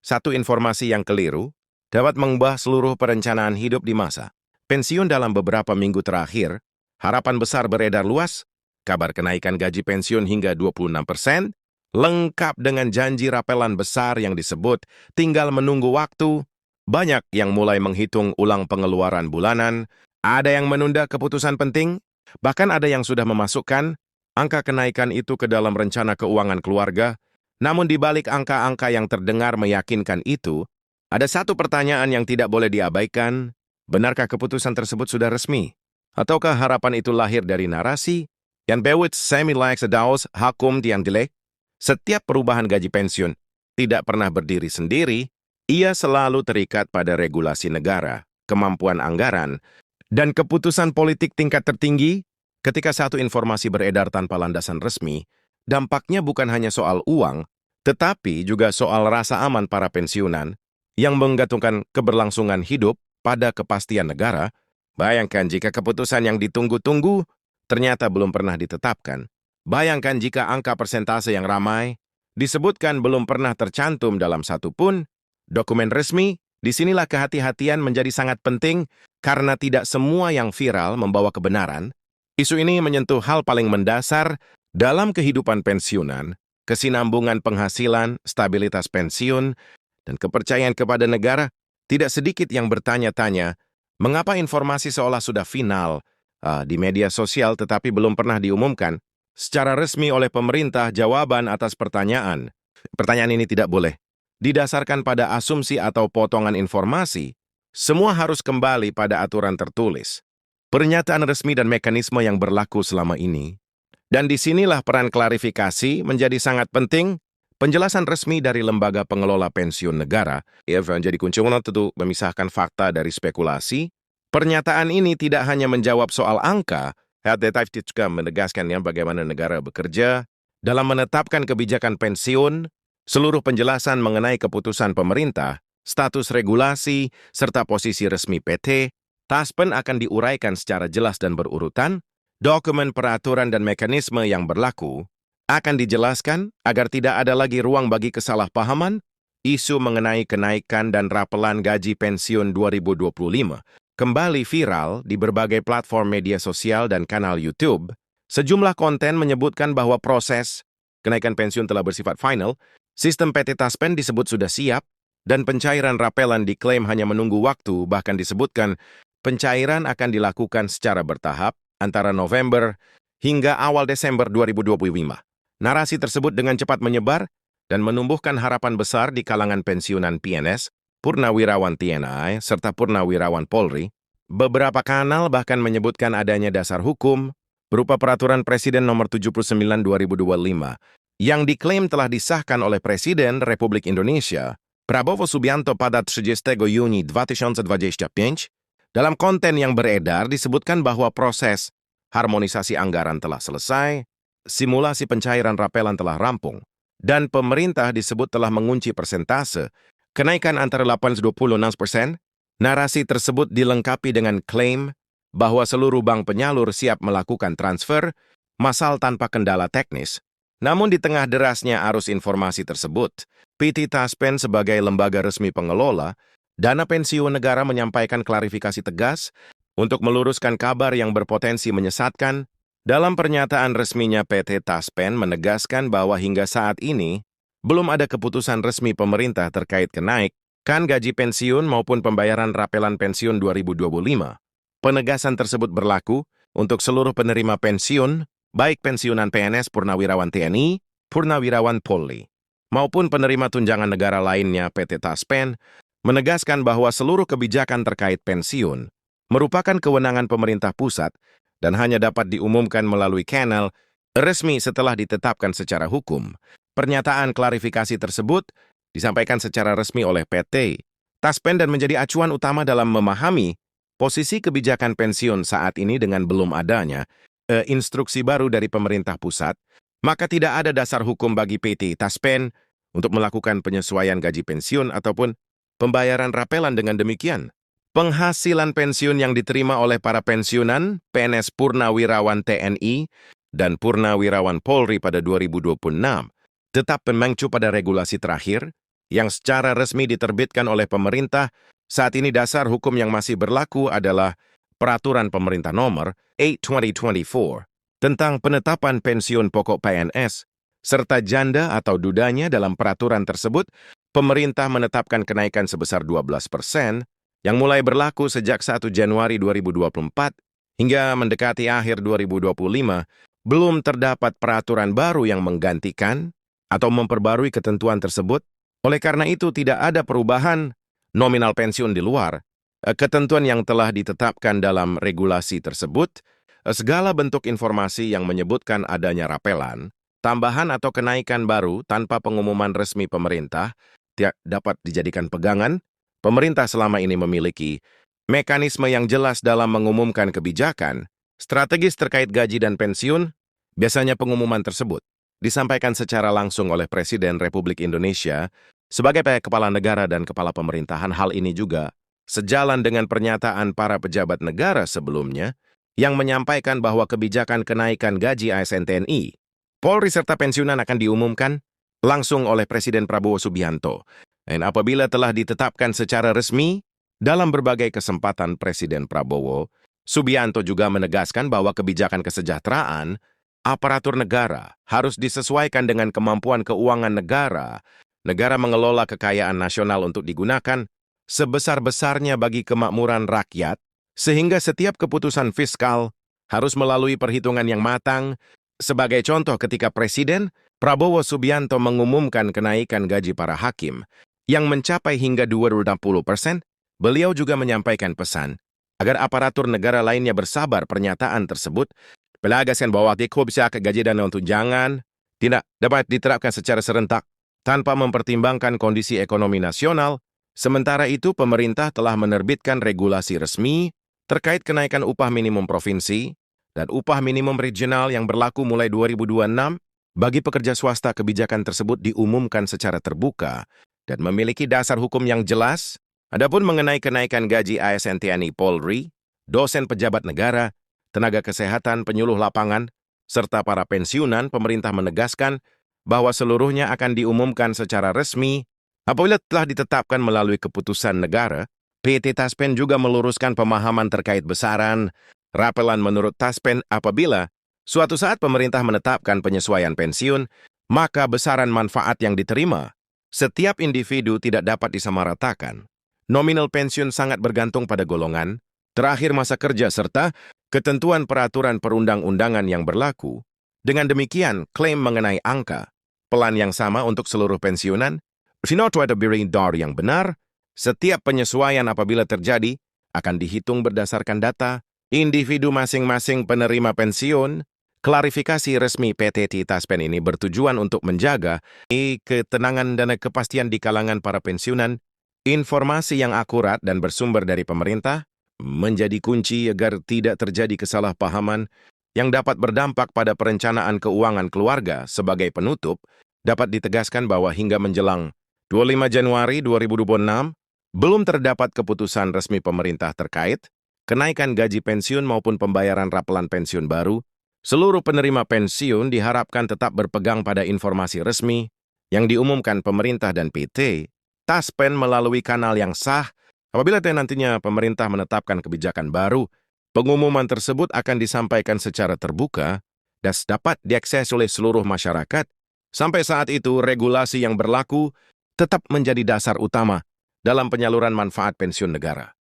Satu informasi yang keliru dapat mengubah seluruh perencanaan hidup di masa pensiun dalam beberapa minggu terakhir. Harapan besar beredar luas, kabar kenaikan gaji pensiun hingga 26%, lengkap dengan janji rapelan besar yang disebut tinggal menunggu waktu. Banyak yang mulai menghitung ulang pengeluaran bulanan, ada yang menunda keputusan penting, bahkan ada yang sudah memasukkan angka kenaikan itu ke dalam rencana keuangan keluarga. Namun di balik angka-angka yang terdengar meyakinkan itu, ada satu pertanyaan yang tidak boleh diabaikan. Benarkah keputusan tersebut sudah resmi? Ataukah harapan itu lahir dari narasi yang bewit semi-lax daos hakum yang dilek? Setiap perubahan gaji pensiun tidak pernah berdiri sendiri, ia selalu terikat pada regulasi negara, kemampuan anggaran, dan keputusan politik tingkat tertinggi. Ketika satu informasi beredar tanpa landasan resmi, dampaknya bukan hanya soal uang, tetapi juga soal rasa aman para pensiunan yang menggantungkan keberlangsungan hidup pada kepastian negara. Bayangkan jika keputusan yang ditunggu-tunggu ternyata belum pernah ditetapkan. Bayangkan jika angka persentase yang ramai disebutkan belum pernah tercantum dalam satupun dokumen resmi. Disinilah kehati-hatian menjadi sangat penting karena tidak semua yang viral membawa kebenaran. Isu ini menyentuh hal paling mendasar dalam kehidupan pensiunan, kesinambungan penghasilan, stabilitas pensiun, dan kepercayaan kepada negara. Tidak sedikit yang bertanya-tanya, mengapa informasi seolah sudah final di media sosial tetapi belum pernah diumumkan secara resmi oleh pemerintah? Jawaban atas pertanyaan ini tidak boleh didasarkan pada asumsi atau potongan informasi. Semua harus kembali pada aturan tertulis, pernyataan resmi dan mekanisme yang berlaku selama ini. Dan disinilah peran klarifikasi menjadi sangat penting. Penjelasan resmi dari lembaga pengelola pensiun negara menjadi kunci untuk memisahkan fakta dari spekulasi. Pernyataan ini tidak hanya menjawab soal angka, tetapi juga menegaskan bagaimana negara bekerja dalam menetapkan kebijakan pensiun. Seluruh penjelasan mengenai keputusan pemerintah, status regulasi, serta posisi resmi PT Taspen akan diuraikan secara jelas dan berurutan. Dokumen peraturan dan mekanisme yang berlaku akan dijelaskan agar tidak ada lagi ruang bagi kesalahpahaman. Isu mengenai kenaikan dan rapelan gaji pensiun 2025 kembali viral di berbagai platform media sosial dan kanal YouTube. Sejumlah konten menyebutkan bahwa proses kenaikan pensiun telah bersifat final, sistem PT Taspen disebut sudah siap, dan pencairan rapelan diklaim hanya menunggu waktu. Bahkan disebutkan pencairan akan dilakukan secara bertahap antara November hingga awal Desember 2025. Narasi tersebut dengan cepat menyebar dan menumbuhkan harapan besar di kalangan pensiunan PNS, Purnawirawan TNI, serta Purnawirawan Polri. Beberapa kanal bahkan menyebutkan adanya dasar hukum berupa Peraturan Presiden Nomor 79/2025 yang diklaim telah disahkan oleh Presiden Republik Indonesia Prabowo Subianto pada 30 Juni 2025. Dalam konten yang beredar disebutkan bahwa proses harmonisasi anggaran telah selesai, simulasi pencairan rapelan telah rampung, dan pemerintah disebut telah mengunci persentase kenaikan antara 8-26%. Narasi tersebut dilengkapi dengan klaim bahwa seluruh bank penyalur siap melakukan transfer massal tanpa kendala teknis. Namun di tengah derasnya arus informasi tersebut, PT Taspen sebagai lembaga resmi pengelola dana pensiun negara menyampaikan klarifikasi tegas untuk meluruskan kabar yang berpotensi menyesatkan. Dalam pernyataan resminya, PT Taspen menegaskan bahwa hingga saat ini belum ada keputusan resmi pemerintah terkait kenaikan gaji pensiun maupun pembayaran rapelan pensiun 2025. Penegasan tersebut berlaku untuk seluruh penerima pensiun, baik pensiunan PNS Purnawirawan TNI, Purnawirawan Polri, maupun penerima tunjangan negara lainnya. PT Taspen menegaskan bahwa seluruh kebijakan terkait pensiun merupakan kewenangan pemerintah pusat dan hanya dapat diumumkan melalui kanal resmi setelah ditetapkan secara hukum. Pernyataan klarifikasi tersebut disampaikan secara resmi oleh PT Taspen dan menjadi acuan utama dalam memahami posisi kebijakan pensiun saat ini. Dengan belum adanya instruksi baru dari pemerintah pusat, maka tidak ada dasar hukum bagi PT Taspen untuk melakukan penyesuaian gaji pensiun ataupun pembayaran rapelan. Dengan demikian, penghasilan pensiun yang diterima oleh para pensiunan PNS Purnawirawan TNI dan Purnawirawan Polri pada 2026 tetap mengacu pada regulasi terakhir yang secara resmi diterbitkan oleh pemerintah. Saat ini dasar hukum yang masih berlaku adalah Peraturan Pemerintah Nomor 8/2024 tentang penetapan pensiun pokok PNS, serta janda atau dudanya. Dalam peraturan tersebut, pemerintah menetapkan kenaikan sebesar 12% yang mulai berlaku sejak 1 Januari 2024 hingga mendekati akhir 2025. Belum terdapat peraturan baru yang menggantikan atau memperbarui ketentuan tersebut. Oleh karena itu, tidak ada perubahan nominal pensiun di luar ketentuan yang telah ditetapkan dalam regulasi tersebut. Segala bentuk informasi yang menyebutkan adanya rapelan, tambahan atau kenaikan baru tanpa pengumuman resmi pemerintah tidak dapat dijadikan pegangan. Pemerintah selama ini memiliki mekanisme yang jelas dalam mengumumkan kebijakan strategis terkait gaji dan pensiun. Biasanya pengumuman tersebut disampaikan secara langsung oleh Presiden Republik Indonesia sebagai kepala negara dan kepala pemerintahan. Hal ini juga sejalan dengan pernyataan para pejabat negara sebelumnya yang menyampaikan bahwa kebijakan kenaikan gaji ASN TNI, Polri serta pensiunan akan diumumkan langsung oleh Presiden Prabowo Subianto. Dan apabila telah ditetapkan secara resmi, dalam berbagai kesempatan Presiden Prabowo Subianto juga menegaskan bahwa kebijakan kesejahteraan aparatur negara harus disesuaikan dengan kemampuan keuangan negara. Negara mengelola kekayaan nasional untuk digunakan sebesar-besarnya bagi kemakmuran rakyat, sehingga setiap keputusan fiskal harus melalui perhitungan yang matang. Sebagai contoh, ketika Presiden Prabowo Subianto mengumumkan kenaikan gaji para hakim yang mencapai hingga 20%, beliau juga menyampaikan pesan agar aparatur negara lainnya bersabar. Pernyataan tersebut menegaskan bahwa kebijakan gaji dan tunjangan tidak dapat diterapkan secara serentak tanpa mempertimbangkan kondisi ekonomi nasional. Sementara itu, pemerintah telah menerbitkan regulasi resmi terkait kenaikan upah minimum provinsi dan upah minimum regional yang berlaku mulai 2026. Bagi pekerja swasta, kebijakan tersebut diumumkan secara terbuka dan memiliki dasar hukum yang jelas. Adapun mengenai kenaikan gaji ASN TNI Polri, dosen pejabat negara, tenaga kesehatan, penyuluh lapangan, serta para pensiunan, pemerintah menegaskan bahwa seluruhnya akan diumumkan secara resmi apabila telah ditetapkan melalui keputusan negara. PT Taspen juga meluruskan pemahaman terkait besaran rapelan. Menurut Taspen, apabila suatu saat pemerintah menetapkan penyesuaian pensiun, maka besaran manfaat yang diterima setiap individu tidak dapat disamaratakan. Nominal pensiun sangat bergantung pada golongan, terakhir masa kerja, serta ketentuan peraturan perundang-undangan yang berlaku. Dengan demikian, klaim mengenai angka pelan yang sama untuk seluruh pensiunan sinotwa yang benar. Setiap penyesuaian apabila terjadi akan dihitung berdasarkan data individu masing-masing penerima pensiun. Klarifikasi resmi PT Taspen ini bertujuan untuk menjaga ketenangan dan kepastian di kalangan para pensiunan. Informasi yang akurat dan bersumber dari pemerintah menjadi kunci agar tidak terjadi kesalahpahaman yang dapat berdampak pada perencanaan keuangan keluarga. Sebagai penutup, dapat ditegaskan bahwa hingga menjelang 25 Januari 2026, belum terdapat keputusan resmi pemerintah terkait kenaikan gaji pensiun maupun pembayaran rapelan pensiun baru. Seluruh penerima pensiun diharapkan tetap berpegang pada informasi resmi yang diumumkan pemerintah dan PT Taspen melalui kanal yang sah. Apabila nantinya pemerintah menetapkan kebijakan baru, pengumuman tersebut akan disampaikan secara terbuka dan dapat diakses oleh seluruh masyarakat. Sampai saat itu, regulasi yang berlaku tetap menjadi dasar utama dalam penyaluran manfaat pensiun negara.